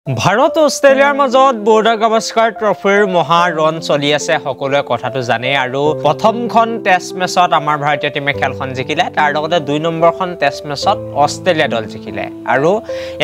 ভাৰত অষ্ট্ৰেলিয়াৰ মাজত বৰ্ডাৰ গাভাস্কাৰ ট্ৰফিৰ মহা ৰণ চলি আছে সকলোৱে কথাটো জানে আৰু প্ৰথমখন টেষ্ট মেচত আমাৰ ভাৰতীয় টিমে খেলখন জিকিলে তাৰ লগতে 2 নম্বৰখন টেষ্ট মেচত অষ্ট্ৰেলিয়া দল জিকিলে আৰু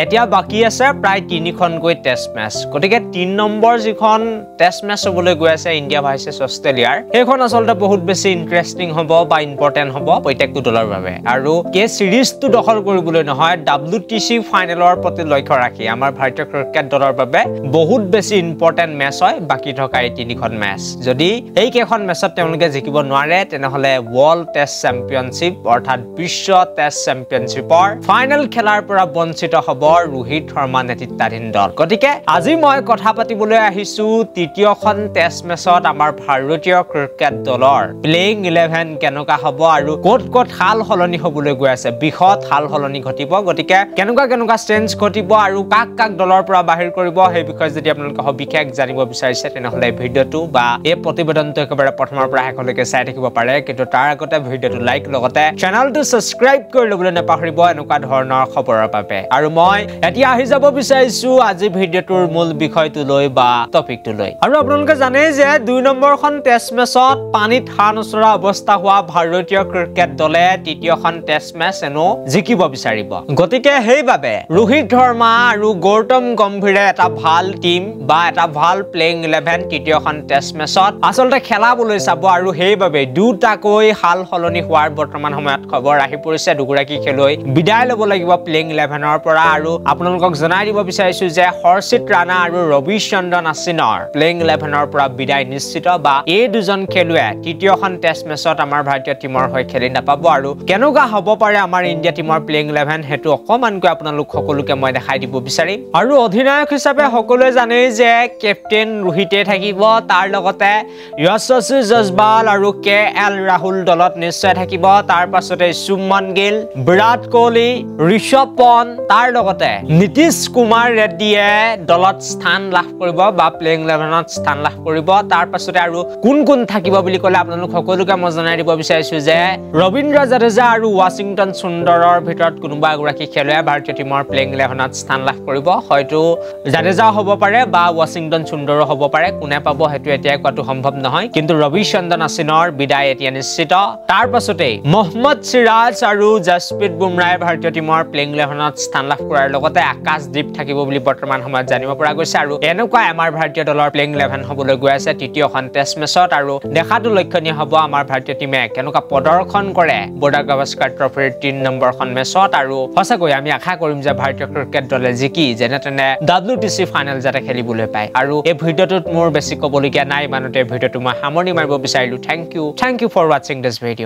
এতিয়া বাকি আছে প্ৰায় 3খনকৈ টেষ্ট মেচ গতিকে 3 নম্বৰ যিখন টেষ্ট মেচ হ'বলৈ গৈ আছে ইণ্ডিয়া ভাৰ্চেছ অষ্ট্ৰেলিয়াৰ সেইখন আচলতে বহুত বেছি ইন্টাৰেষ্টিং হ'ব বা ইম্পৰ্টেন্ট হ'ব প্ৰত্যেকটো দলৰ বাবে আৰু কে সিৰিজটো দখল কৰিবলৈ নহয় WTC ফাইনেলৰ প্ৰতি লক্ষ্য ৰাখি আমাৰ ভাৰতীয় ক্ৰিকেট দলৰ বাবে বহুত বেছি ইম্পৰ্টেন্ট মেচ হয় বাকি থকা এই 3খন মেচ যদি এই কেইখন মেচত তেওঁলোকে জিকিব নোৱাৰে তেনেহলে ওয়াৰ্ল্ড টেষ্ট চেম্পিয়নশ্বিপ অৰ্থাৎ বিশ্ব টেষ্ট চেম্পিয়নশ্বিপৰ ফাইনেল খেলাৰ পৰা বঞ্চিত হ'ব ৰোহিত শৰ্মা নেতৃত্বাধীন দল গতিকে আজি মই কথা পাতিবলৈ আহিছো তৃতীয়খন টেষ্ট মেচত আমাৰ ভাৰতীয় ক্ৰিকেট দলৰ প্লেইং 11 কেনেকুৱা হ'ব আৰু ক'ত হাল হলনি হ'বলৈ গৈ আছে বিখত হাল হলনি ঘটিব গতিকে কেনেকুৱা চেঞ্জ ঘটিব আৰু কাক দলৰ পৰা বাহিৰ কৰিব সেই বিষয়ে যদি আপোনালোকে বিশেষ জানিব বিচাৰিছে তেনেহলে ভিডিওটো বা এই প্ৰতিবেদনটো একেবাৰে প্ৰথমৰ পৰা শেষলৈকে চাই থাকিব পাৰে কিন্তু তাৰ আগতে ভিডিওটো লাইক লগতে চেনেলটো সাবস্ক্ৰাইব কৰি ল'বলৈ নাপাহৰিব এনেকুৱা ধৰণৰ খবৰৰ বাবে আৰু মই এতিয়া আহি যাব বিচাৰিছো আজি ভিডিওটোৰ মূল বিষয়টো লৈ বা টপিকটো লৈ আৰু আপোনালোকে জানে যে 2 নম্বৰখন টেষ্ট মেচত পানীত হাঁহ নচৰা অৱস্থা হোৱা ভাৰতীয় ক্ৰিকেট দলে তৃতীয়খন টেষ্ট মেচ এনো জিকিব বিচাৰিব গতিকে সেইবাবে ৰোহিত শৰ্মা আৰু গৌতম গম্ভীৰে এটা ভাল টিম বা এটা ভাল প্লেইং 11 তৃতীয়খন টেষ্ট মেচত আচলতে খেলাবলৈ চাব আৰু সেইবাবে দুটাকৈ হাল হলনি হোৱাৰ বৰ্তমান সময়ত খবৰ আহি পৰিছে দুগৰাকী খেলুৱৈ বিদায় ল'ব লাগিব প্লেইং 11ৰ পৰা আৰু আপোনালোকক জনাই দিব বিচাৰিছো যে হৰ্ষিত ৰাণা আৰু ৰবিচন্দ্ৰন আশ্বিনৰ প্লেইং 11ৰ পৰা বিদায় নিশ্চিত বা এই দুজন খেলুৱে তৃতীয়খন টেষ্ট মেচত আমাৰ ভাৰতীয় টিমৰ হৈ খেলি নাপাব আৰু কেনেকুৱা হ'ব পাৰে আমাৰ ইণ্ডিয়া টিমৰ প্লেইং 11 হেতু অকমানকৈ আপোনালোক সকলোকে মই দেখাই দিব বিচাৰিম আৰু অধিনায়ক হিচাপে সকলোৱে জানে যে কেপ্টেইন ৰোহিতে থাকিব তাৰ লগতে যশস্বী জয়সৱাল আৰু KL ৰাহুল দলত নিশ্চয় থাকিব তাৰ পাছতে সুমন গিল বিৰাট কোহলি ঋষভ পন্থ তাৰ লগতে নীতিশ কুমাৰ ৰেড্ডিয়ে দলত স্থান লাভ কৰিব বা প্লেইং 11ত স্থান লাভ কৰিব তাৰ পাছতে আৰু কোন থাকিব বুলি ক'লে আপোনালোক সকলোকে মই জনাই দিব বিচাৰিছো যে ৰবীন্দ্ৰ জাদেজা আৰু ৱাশ্বিংটন সুন্দৰৰ ভিতৰত কোনোবা এগৰাকী খেলুৱৈ ভাৰতীয় টিমৰ প্লেইং 11ত স্থান লাভ কৰিব হয়তো জাদেজা হ'ব পাৰে বা ৱাশ্বিংটন সুন্দৰো হ'ব পাৰে কোনে পাব হেতু এতিয়া কোৱাটো সম্ভৱ নহয় কিন্তু ৰবিচন্দ্ৰন আশ্বিনৰ বিদায় এতিয়া নিশ্চিত তাৰ পাছতে মোহাম্মদ সিৰাজ আৰু জসপ্ৰীত বুমৰাহে ভাৰতীয় টিমৰ প্লেইং 11ত স্থান লাভ কৰাৰ লগতে আকাশদ্বীপ থাকিব বুলি বৰ্তমান সময়ত জানিব পৰা গৈছে আৰু এনেকুৱা আমাৰ ভাৰতীয় দলৰ প্লেইং 11 হ'বলৈ গৈ আছে তৃতীয়খন টেষ্ট মেচত আৰু দেখাটো লক্ষণীয় হ'ব আমাৰ ভাৰতীয় টিমে কেনেকুৱা প্ৰদৰ্শন কৰে বৰ্ডাৰ গাভাস্কাৰ ট্ৰফিৰ 3 নম্বৰখন মেচত আৰু সঁচাকৈ আমি আশা কৰিম যে ভাৰতীয় ক্ৰিকেট দলে জিকি যেনে তেনে WTC ফাইনেল যাতে খেলিবলৈ পায় আৰু এই ভিডিওটোত মোৰ বেছি ক'বলগীয়া নাই ইমানতে ভিডিওটো মই সামৰণি মাৰিব বিচাৰিলো thank you for watching this video